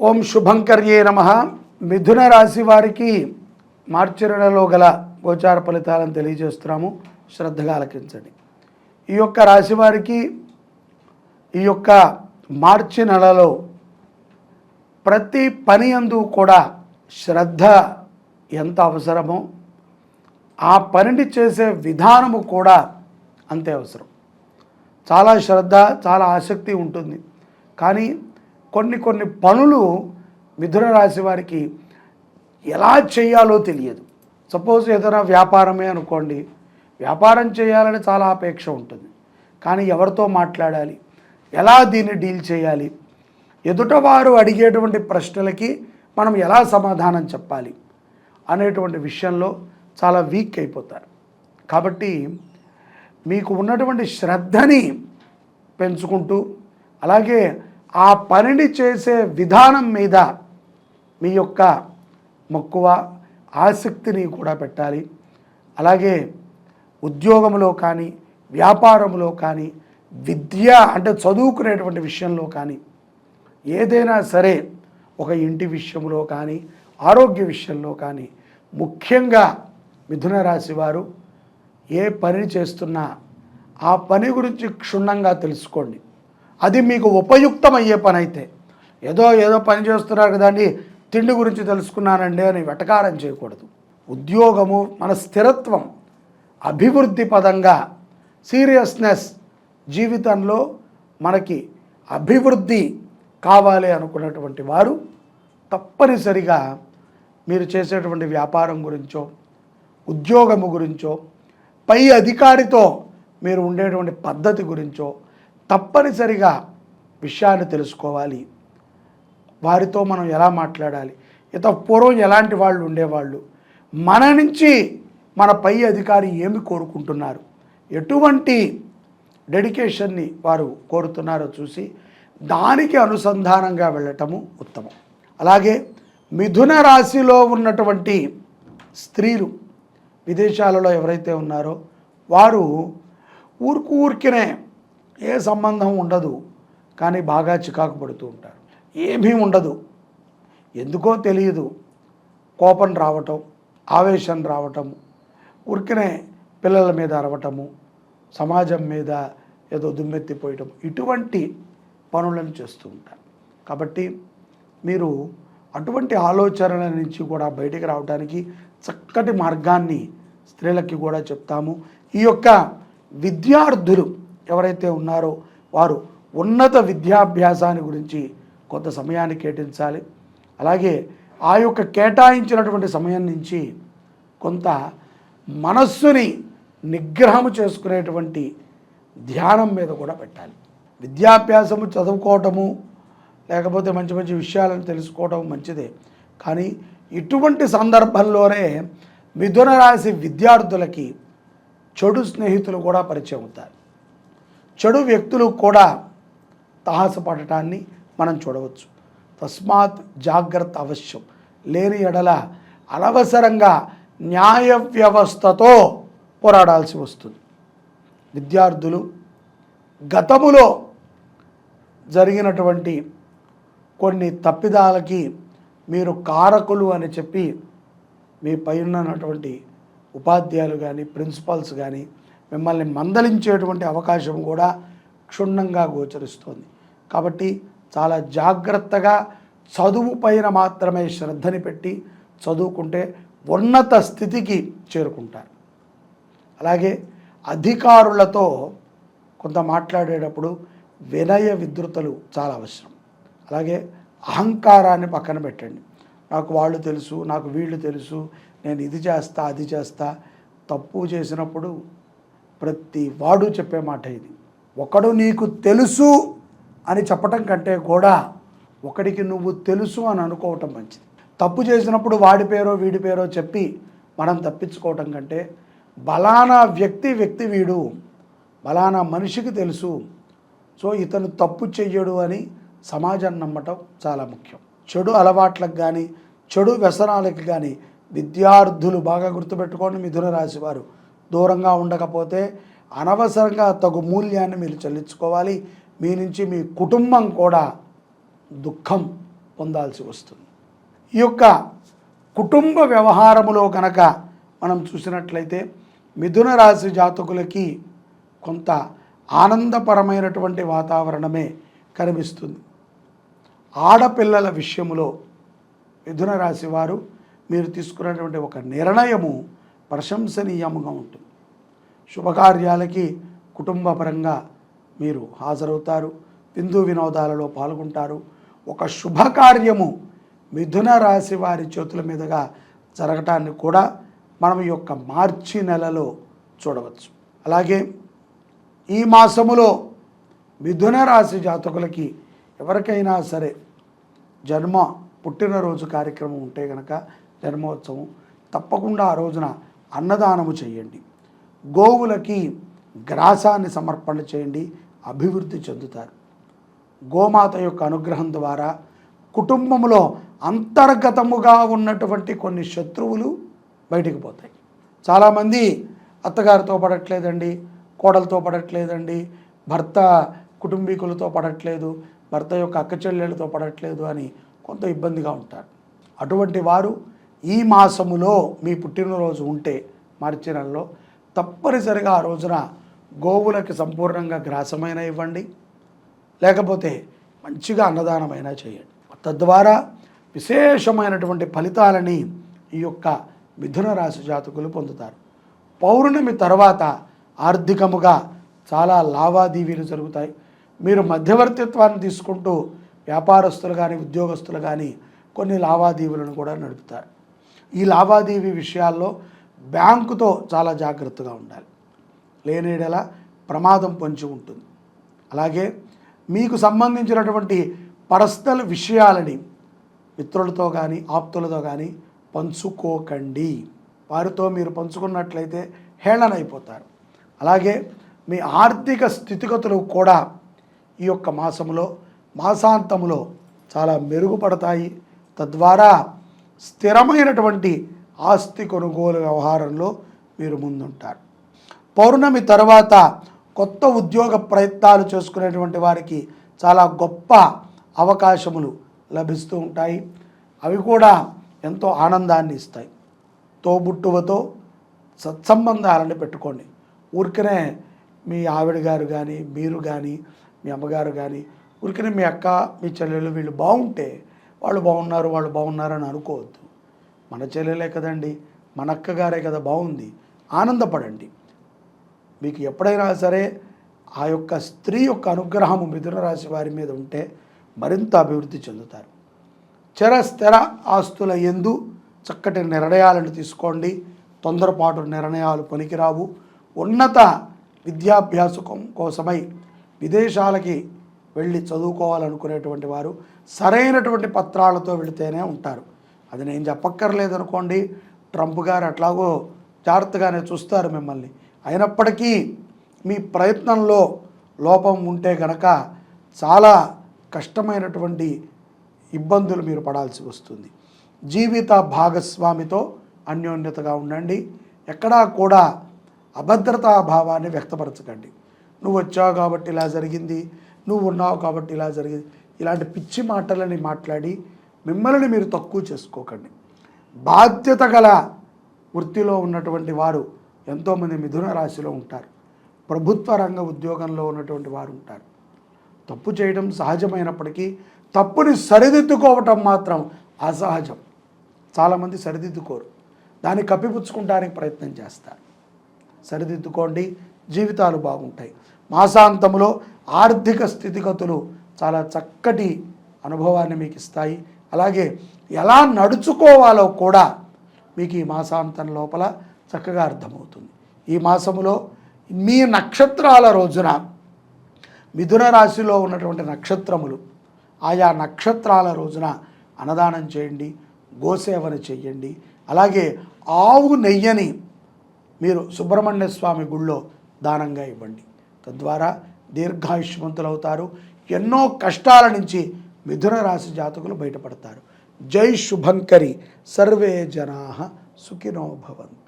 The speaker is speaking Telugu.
ఓం శుభంకర్యే నమః. మిథున రాశి వారికి మార్చి నెలలో గల గోచార ఫలితాలను తెలియజేస్తున్నాము. శ్రద్ధగా ఆలకించండి. ఈ యొక్క రాశి వారికి ఈ యొక్క మార్చి నెలలో ప్రతి పని యందు కూడా శ్రద్ధ ఎంత అవసరమో ఆ పనిని చేసే విధానము కూడా అంతే అవసరం. చాలా శ్రద్ధ, చాలా ఆసక్తి ఉంటుంది. కానీ కొన్ని పనులు మిథున రాశి వారికి ఎలా చేయాలో తెలియదు. సపోజ్ ఏదైనా వ్యాపారమే అనుకోండి, వ్యాపారం చేయాలని చాలా అపేక్ష ఉంటుంది. కానీ ఎవరితో మాట్లాడాలి, ఎలా దీన్ని డీల్ చేయాలి, ఎదుటవారు అడిగేటువంటి ప్రశ్నలకి మనం ఎలా సమాధానం చెప్పాలి అనేటువంటి విషయంలో చాలా వీక్ అయిపోతారు. కాబట్టి మీకు ఉన్నటువంటి శ్రద్ధని పెంచుకుంటూ అలాగే ఆ పనిని చేసే విధానం మీద మీ యొక్క మక్కువ ఆసక్తిని కూడా పెట్టాలి. అలాగే ఉద్యోగంలో కానీ వ్యాపారంలో కానీ విద్య అంటే చదువుకునేటువంటి విషయంలో కానీ ఏదైనా సరే, ఒక ఇంటి విషయంలో కానీ ఆరోగ్య విషయంలో కానీ ముఖ్యంగా మిథున రాశి వారు ఏ పని చేస్తున్నా ఆ పని గురించి క్షుణ్ణంగా తెలుసుకోండి. అది మీకు ఉపయుక్తమయ్యే పని అయితే, ఏదో పని చేస్తున్నారు కదండి తిండి గురించి తెలుసుకున్నానండి అని వెటకారం చేయకూడదు. ఉద్యోగము మన స్థిరత్వం, అభివృద్ధి పదంగా సీరియస్నెస్, జీవితంలో మనకి అభివృద్ధి కావాలి అనుకున్నటువంటి వారు తప్పనిసరిగా మీరు చేసేటువంటి వ్యాపారం గురించో ఉద్యోగము గురించో పై అధికారితో మీరు ఉండేటువంటి పద్ధతి గురించో తప్పనిసరిగా విషయాన్ని తెలుసుకోవాలి. వారితో మనం ఎలా మాట్లాడాలి, పూర్వం ఎలాంటి వాళ్ళు ఉండేవాళ్ళు, మన నుంచి మన పై అధికారి ఏమి కోరుకుంటున్నారు, ఎటువంటి డెడికేషన్ని వారు కోరుతున్నారో చూసి దానికి అనుసంధానంగా వెళ్ళటము ఉత్తమం. అలాగే మిథున రాశిలో ఉన్నటువంటి స్త్రీలు విదేశాలలో ఎవరైతే ఉన్నారో వారు ఊరికినే ఏ సంబంధం ఉండదు కానీ బాగా చికాకు పడుతూ ఉంటారు. ఏమీ ఉండదు, ఎందుకో తెలియదు, కోపం రావటం, ఆవేశం రావటము, ఊరికినే పిల్లల మీద అరవటము, సమాజం మీద ఏదో దుమ్మెత్తిపోయటం, ఇటువంటి పనులను చేస్తూ ఉంటారు. కాబట్టి మీరు అటువంటి ఆలోచనల నుంచి కూడా బయటికి రావడానికి చక్కటి మార్గాన్ని స్త్రీలకి కూడా చెప్తాము. ఈ యొక్క విద్యార్థులు ఎవరైతే ఉన్నారో వారు ఉన్నత విద్యాభ్యాసాన్ని గురించి కొంత సమయాన్ని కేటాయించాలి. అలాగే ఆ యొక్క కేటాయించినటువంటి సమయం నుంచి కొంత మనస్సుని నిగ్రహము చేసుకునేటువంటి ధ్యానం మీద కూడా పెట్టాలి. విద్యాభ్యాసము చదువుకోవటము లేకపోతే మంచి మంచి విషయాలను తెలుసుకోవటం మంచిదే. కానీ ఇటువంటి సందర్భంలోనే మిథున రాశి విద్యార్థులకి చెడు స్నేహితులు కూడా పరిచయం అవుతారు. చెడు వ్యక్తులు కూడా తాహసపడటాన్ని మనం చూడవచ్చు. తస్మాత్ జాగ్రత్త అవశ్యం. లేని ఎడల అనవసరంగా న్యాయ వ్యవస్థతో పోరాడాల్సి వస్తుంది. విద్యార్థులు గతములో జరిగినటువంటి కొన్ని తప్పిదాలకి మీరు కారకులు అని చెప్పి మీ పైన ఉన్నటువంటి ఉపాధ్యాయులు కానీ ప్రిన్సిపల్స్ కానీ మిమ్మల్ని మందలించేటువంటి అవకాశం కూడా క్షుణ్ణంగా గోచరిస్తుంది. కాబట్టి చాలా జాగ్రత్తగా చదువు పైన మాత్రమే శ్రద్ధని పెట్టి చదువుకుంటే ఉన్నత స్థితికి చేరుకుంటారు. అలాగే అధికారులతో కొంత మాట్లాడేటప్పుడు వినయ విధృతలు చాలా అవసరం. అలాగే అహంకారాన్ని పక్కన పెట్టండి. నాకు వాళ్ళు తెలుసు, నాకు వీళ్ళు తెలుసు, నేను ఇది చేస్తా అది చేస్తా. తప్పు చేసినప్పుడు ప్రతి వాడు చెప్పే మాట ఇది. ఒకడు నీకు తెలుసు అని చెప్పటం కంటే కూడా ఒకడికి నువ్వు తెలుసు అని అనుకోవటం మంచిది. తప్పు చేసినప్పుడు వాడి పేరో వీడి పేరో చెప్పి మనం తప్పించుకోవటం కంటే బలానా వ్యక్తి వీడు, బలానా మనిషికి తెలుసు, సో ఇతను తప్పు చెయ్యడు అని సమాజాన్ని నమ్మటం చాలా ముఖ్యం. చెడు అలవాట్లకు కానీ చెడు వ్యసనాలకు కానీ విద్యార్థులు బాగా గుర్తుపెట్టుకోండి. మిథున రాశి వారు దూరంగా ఉండకపోతే అనవసరంగా తగు మూల్యాన్ని మీరు చెల్లించుకోవాలి. మీ నుంచి మీ కుటుంబం కూడా దుఃఖం పొందాల్సి వస్తుంది. ఈ యొక్క కుటుంబ వ్యవహారములో కనుక మనం చూసినట్లయితే మిథున రాశి జాతకులకి కొంత ఆనందపరమైనటువంటి వాతావరణమే కనిపిస్తుంది. ఆడపిల్లల విషయంలో మిథున రాశి వారు మీరు తీసుకున్నటువంటి ఒక నిర్ణయము ప్రశంసనీయముగా ఉంటుంది. శుభకార్యాలకి కుటుంబపరంగా మీరు హాజరవుతారు, విందు వినోదాలలో పాల్గొంటారు. ఒక శుభకార్యము మిథున రాశి వారి చేతుల మీదుగా జరగటాన్ని కూడా మనం ఈ యొక్క మార్చి నెలలో చూడవచ్చు. అలాగే ఈ మాసములో మిథున రాశి జాతకులకి ఎవరికైనా సరే పుట్టినరోజు కార్యక్రమం ఉంటే కనుక జన్మోత్సవం తప్పకుండా ఆ రోజున అన్నదానము చేయండి. గోవులకి గ్రాసాన్ని సమర్పణ చేయండి, అభివృద్ధి చెందుతారు. గోమాత యొక్క అనుగ్రహం ద్వారా కుటుంబంలో అంతర్గతముగా ఉన్నటువంటి కొన్ని శత్రువులు బయటికి పోతాయి. చాలామంది అత్తగారితో పడట్లేదండి, కోడలతో పడట్లేదండి, భర్త కుటుంబీకులతో పడట్లేదు, భర్త యొక్క అక్క చెల్లెళ్ళతో పడట్లేదు అని కొంత ఇబ్బందిగా ఉంటారు. అటువంటి వారు ఈ మాసములో మీ పుట్టినరోజు ఉంటే మార్చి నెలలో తప్పనిసరిగా ఆ రోజున గోవులకి సంపూర్ణంగా గ్రాసమైన ఇవ్వండి, లేకపోతే మంచిగా అన్నదానమైనా చేయండి. తద్వారా విశేషమైనటువంటి ఫలితాలని ఈ యొక్క మిథున రాశి జాతకులు పొందుతారు. పౌర్ణమి తర్వాత ఆర్థికముగా చాలా లావాదేవీలు జరుగుతాయి. మీరు మధ్యవర్తిత్వాన్ని తీసుకుంటూ వ్యాపారస్తులు కానీ ఉద్యోగస్తులు కానీ కొన్ని లావాదేవీలను కూడా నడుపుతారు. ఈ లావాదేవీ విషయాల్లో బ్యాంకుతో చాలా జాగ్రత్తగా ఉండాలి, లేనేడలా ప్రమాదం పొంచి ఉంటుంది. అలాగే మీకు సంబంధించినటువంటి పర్సనల్ విషయాలని మిత్రులతో కానీ ఆప్తులతో కానీ పంచుకోకండి. వారితో మీరు పంచుకున్నట్లయితే హేళనైపోతారు. అలాగే మీ ఆర్థిక స్థితిగతులు కూడా ఈ యొక్క మాసాంతములో చాలా మెరుగుపడతాయి. తద్వారా స్థిరమైనటువంటి ఆస్తి కొనుగోలు వ్యవహారంలో మీరు ముందుంటారు. పౌర్ణమి తర్వాత కొత్త ఉద్యోగ ప్రయత్నాలు చేసుకునేటువంటి వారికి చాలా గొప్ప అవకాశములు లభిస్తూ ఉంటాయి. అవి కూడా ఎంతో ఆనందాన్ని ఇస్తాయి. తోబుట్టువతో సత్సంబంధాలను పెట్టుకోండి. ఊరికనే మీ ఆవిడ గారు కానీ మీరు కానీ మీ అమ్మగారు కానీ ఊరికనే మీ అక్క మీ చెల్లెలు వీళ్ళు బాగుంటే వాళ్ళు బాగున్నారు అని అనుకోవద్దు. మన చెల్లెలే కదండి, మన అక్కగారే కదా బాగుంది, ఆనందపడండి. మీకు ఎప్పుడైనా సరే ఆ యొక్క స్త్రీ యొక్క అనుగ్రహము మిథున రాశి వారి మీద ఉంటే మరింత అభివృద్ధి చెందుతారు. స్థిర ఆస్తుల యందు చక్కటి నిర్ణయాలను తీసుకోండి. తొందరపాటు నిర్ణయాలు పనికిరావు. ఉన్నత విద్యాభ్యాసం కోసమై విదేశాలకి వెళ్ళి చదువుకోవాలనుకునేటువంటి వారు సరైనటువంటి పత్రాలతో వెళితేనే ఉంటారు. అది నేను చెప్పక్కర్లేదనుకోండి, ట్రంప్ గారు అట్లాగో జాగ్రత్తగానే చూస్తారు మిమ్మల్ని. అయినప్పటికీ మీ ప్రయత్నంలో లోపం ఉంటే గనక చాలా కష్టమైనటువంటి ఇబ్బందులు మీరు పడాల్సి వస్తుంది. జీవిత భాగస్వామితో అన్యోన్యతగా ఉండండి. ఎక్కడా కూడా అభద్రతా భావాన్ని వ్యక్తపరచకండి. నువ్వు వచ్చావు కాబట్టి ఇలా జరిగింది, నువ్వు ఉన్నావు కాబట్టి ఇలా జరిగింది, ఇలాంటి పిచ్చి మాటలని మాట్లాడి మిమ్మల్ని మీరు తక్కువ చేసుకోకండి. బాధ్యత గల వృత్తిలో ఉన్నటువంటి వారు ఎంతోమంది మిథున రాశిలో ఉంటారు. ప్రభుత్వ రంగ ఉద్యోగంలో ఉన్నటువంటి వారు ఉంటారు. తప్పు చేయడం సహజమైనప్పటికీ తప్పుని సరిదిద్దుకోవటం మాత్రం అసహజం. చాలామంది సరిదిద్దుకోరు, దాన్ని కప్పిపుచ్చుకుంటానికి ప్రయత్నం చేస్తారు. సరిదిద్దుకోండి, జీవితాలు బాగుంటాయి. మాసాంతంలో ఆర్థిక స్థితిగతులు చాలా చక్కటి అనుభవాన్ని మీకు ఇస్తాయి. అలాగే ఎలా నడుచుకోవాలో కూడా మీకు ఈ మాసాంతం లోపల చక్కగా అర్థమవుతుంది. ఈ మాసములో మీ నక్షత్రాల రోజున మిథున రాశిలో ఉన్నటువంటి నక్షత్రములు ఆయా నక్షత్రాల రోజున అన్నదానం చేయండి, గోసేవన చేయండి. అలాగే ఆవు నెయ్యని మీరు సుబ్రహ్మణ్య స్వామి గుళ్ళో దానంగా ఇవ్వండి. తద్వారా దీర్ఘాయుష్మంతులు అవుతారు. ఎన్నో కష్టాల నుంచి మిథున రాశి జాతకులు బయటపడతారు. జై శుభంకరి. సర్వే జనాః సుఖినో భవంతు.